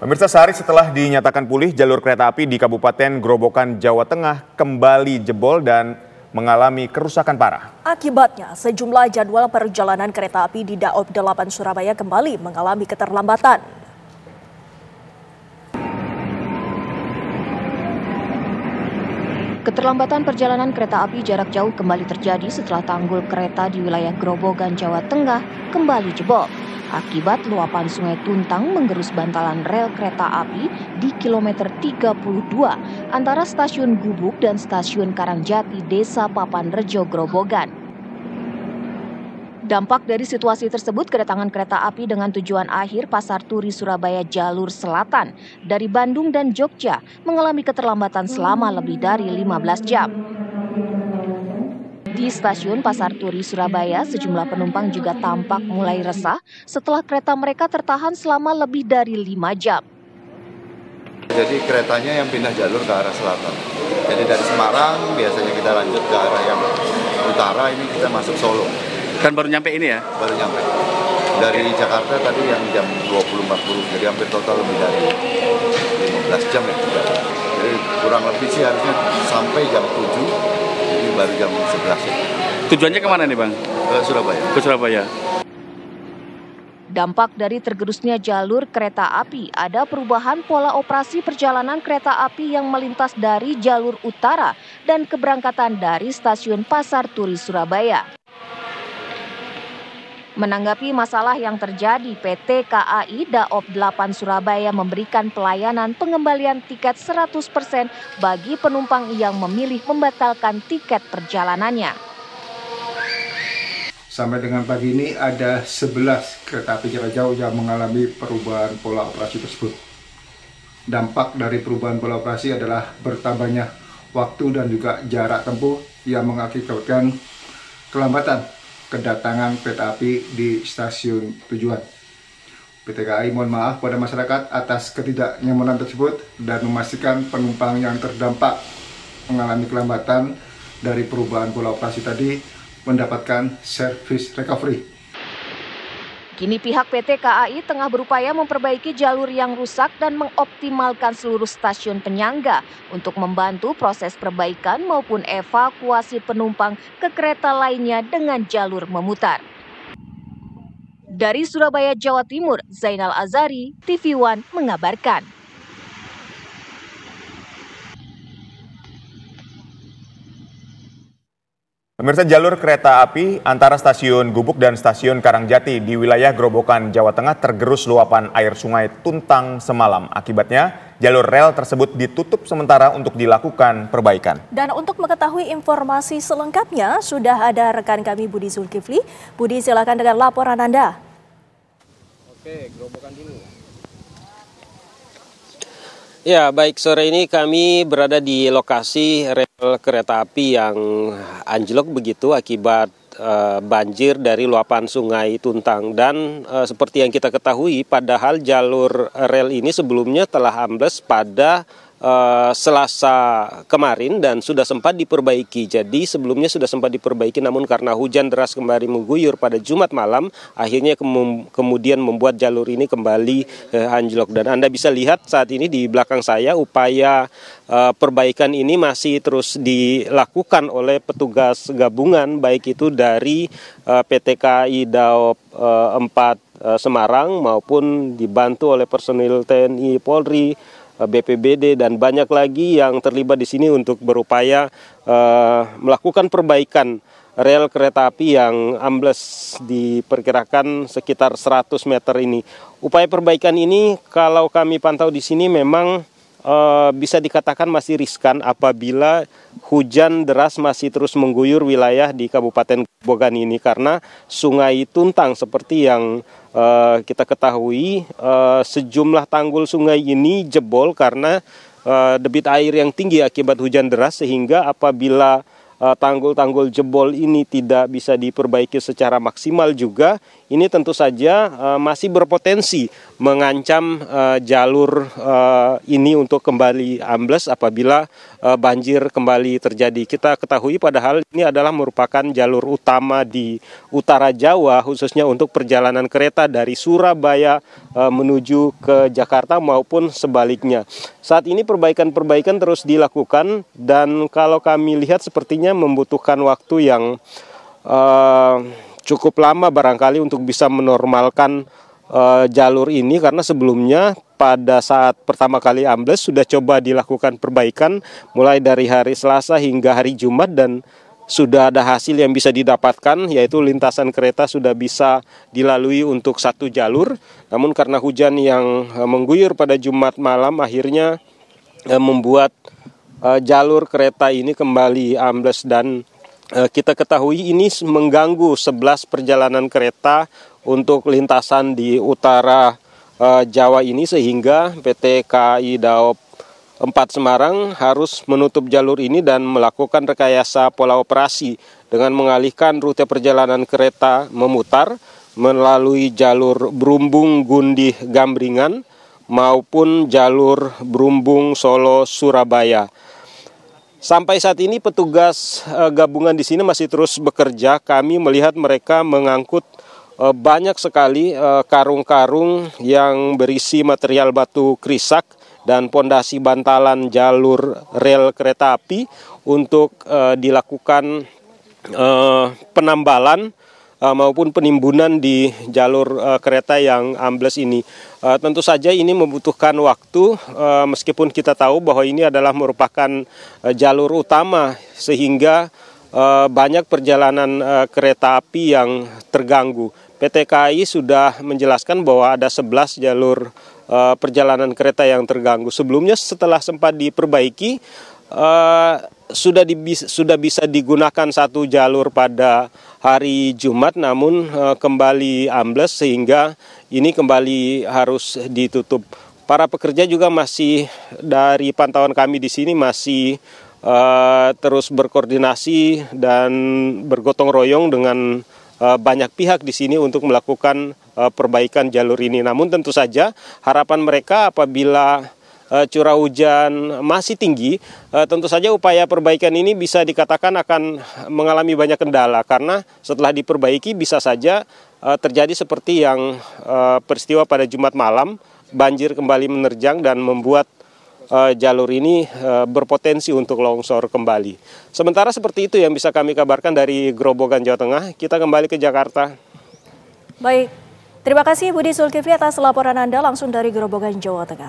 Pemirsa, sehari setelah dinyatakan pulih, jalur kereta api di Kabupaten Grobogan, Jawa Tengah kembali jebol dan mengalami kerusakan parah. Akibatnya, sejumlah jadwal perjalanan kereta api di Daob 8 Surabaya kembali mengalami keterlambatan. Keterlambatan perjalanan kereta api jarak jauh kembali terjadi setelah tanggul kereta di wilayah Grobogan, Jawa Tengah kembali jebol. Akibat luapan Sungai Tuntang menggerus bantalan rel kereta api di kilometer 32 antara stasiun Gubuk dan stasiun Karangjati, Desa Papanrejo, Grobogan. Dampak dari situasi tersebut, kedatangan kereta api dengan tujuan akhir Pasar Turi Surabaya jalur selatan dari Bandung dan Jogja mengalami keterlambatan selama lebih dari 15 jam. Di stasiun Pasar Turi Surabaya, sejumlah penumpang juga tampak mulai resah setelah kereta mereka tertahan selama lebih dari 5 jam. Jadi keretanya yang pindah jalur ke arah selatan. Jadi dari Semarang biasanya kita lanjut ke arah yang utara, ini kita masuk Solo. Kan baru nyampe ini ya? Baru nyampe. Dari Jakarta tadi yang jam 20.40, jadi hampir total lebih dari 15 jam ya. Jadi kurang lebih sih harusnya sampai jam 7, jadi baru jam 11 ya. Tujuannya kemana nih Bang? Ke Surabaya. Ke Surabaya. Dampak dari tergerusnya jalur kereta api, ada perubahan pola operasi perjalanan kereta api yang melintas dari jalur utara dan keberangkatan dari stasiun Pasar Turi Surabaya. Menanggapi masalah yang terjadi, PT KAI Daob 8 Surabaya memberikan pelayanan pengembalian tiket 100% bagi penumpang yang memilih membatalkan tiket perjalanannya. Sampai dengan pagi ini ada 11 kereta api jarak jauh yang mengalami perubahan pola operasi tersebut. Dampak dari perubahan pola operasi adalah bertambahnya waktu dan juga jarak tempuh yang mengakibatkan kelambatan kedatangan kereta api di stasiun tujuan. PT KAI mohon maaf pada masyarakat atas ketidaknyamanan tersebut dan memastikan penumpang yang terdampak mengalami kelambatan dari perubahan pola operasi tadi mendapatkan service recovery. Kini pihak PT KAI tengah berupaya memperbaiki jalur yang rusak dan mengoptimalkan seluruh stasiun penyangga untuk membantu proses perbaikan maupun evakuasi penumpang ke kereta lainnya dengan jalur memutar. Dari Surabaya, Jawa Timur, Zainal Azari, TV One mengabarkan. Pemirsa, jalur kereta api antara stasiun Gubuk dan stasiun Karangjati di wilayah Grobogan, Jawa Tengah tergerus luapan air Sungai Tuntang semalam. Akibatnya, jalur rel tersebut ditutup sementara untuk dilakukan perbaikan. Dan untuk mengetahui informasi selengkapnya, sudah ada rekan kami Budi Zulkifli. Budi, silakan dengan laporan Anda. Oke, Grobogan dulu. Ya, baik, sore ini kami berada di lokasi rel kereta api yang anjlok begitu akibat banjir dari luapan Sungai Tuntang. Dan seperti yang kita ketahui, padahal jalur rel ini sebelumnya telah ambles pada Selasa kemarin dan sudah sempat diperbaiki. Jadi sebelumnya sudah sempat diperbaiki, namun karena hujan deras kembali mengguyur pada Jumat malam, akhirnya kemudian membuat jalur ini kembali anjlok. Dan Anda bisa lihat saat ini di belakang saya upaya perbaikan ini masih terus dilakukan oleh petugas gabungan, baik itu dari PT KAI Daob 4 Semarang maupun dibantu oleh personil TNI, Polri, BPBD dan banyak lagi yang terlibat di sini untuk berupaya melakukan perbaikan rel kereta api yang ambles diperkirakan sekitar 100 meter ini. Upaya perbaikan ini kalau kami pantau di sini memang bisa dikatakan masih riskan apabila hujan deras masih terus mengguyur wilayah di Kabupaten Grobogan ini karena Sungai Tuntang seperti yang kita ketahui sejumlah tanggul sungai ini jebol karena debit air yang tinggi akibat hujan deras sehingga apabila tanggul-tanggul jebol ini tidak bisa diperbaiki secara maksimal juga, ini tentu saja masih berpotensi mengancam jalur ini untuk kembali ambles apabila banjir kembali terjadi. Kita ketahui padahal ini adalah merupakan jalur utama di utara Jawa, khususnya untuk perjalanan kereta dari Surabaya menuju ke Jakarta maupun sebaliknya. Saat ini perbaikan-perbaikan terus dilakukan dan kalau kami lihat sepertinya membutuhkan waktu yang cukup lama barangkali untuk bisa menormalkan jalur ini, karena sebelumnya pada saat pertama kali ambles sudah coba dilakukan perbaikan mulai dari hari Selasa hingga hari Jumat dan sudah ada hasil yang bisa didapatkan, yaitu lintasan kereta sudah bisa dilalui untuk satu jalur. Namun karena hujan yang mengguyur pada Jumat malam akhirnya membuat jalur kereta ini kembali ambles dan kita ketahui ini mengganggu 11 perjalanan kereta untuk lintasan di utara Jawa ini, sehingga PT KAI Daop 4 Semarang harus menutup jalur ini dan melakukan rekayasa pola operasi dengan mengalihkan rute perjalanan kereta memutar melalui jalur Berumbung Gundih Gambringan maupun jalur Berumbung Solo Surabaya. Sampai saat ini petugas gabungan di sini masih terus bekerja. Kami melihat mereka mengangkut banyak sekali karung-karung yang berisi material batu krisak dan pondasi bantalan jalur rel kereta api untuk dilakukan penambalan maupun penimbunan di jalur kereta yang ambles ini. Tentu saja ini membutuhkan waktu meskipun kita tahu bahwa ini adalah merupakan jalur utama sehingga banyak perjalanan kereta api yang terganggu. PT KAI sudah menjelaskan bahwa ada 11 jalur perjalanan kereta yang terganggu. Sebelumnya setelah sempat diperbaiki sudah bisa digunakan satu jalur pada hari Jumat, namun kembali ambles sehingga ini kembali harus ditutup. Para pekerja juga masih, dari pantauan kami di sini masih terus berkoordinasi dan bergotong royong dengan banyak pihak di sini untuk melakukan perbaikan jalur ini. Namun tentu saja harapan mereka apabila curah hujan masih tinggi, tentu saja upaya perbaikan ini bisa dikatakan akan mengalami banyak kendala karena setelah diperbaiki bisa saja terjadi seperti yang peristiwa pada Jumat malam, banjir kembali menerjang dan membuat jalur ini berpotensi untuk longsor kembali. Sementara seperti itu yang bisa kami kabarkan dari Grobogan, Jawa Tengah. Kita kembali ke Jakarta. Baik, terima kasih Budi Zulkifli atas laporan Anda langsung dari Grobogan, Jawa Tengah.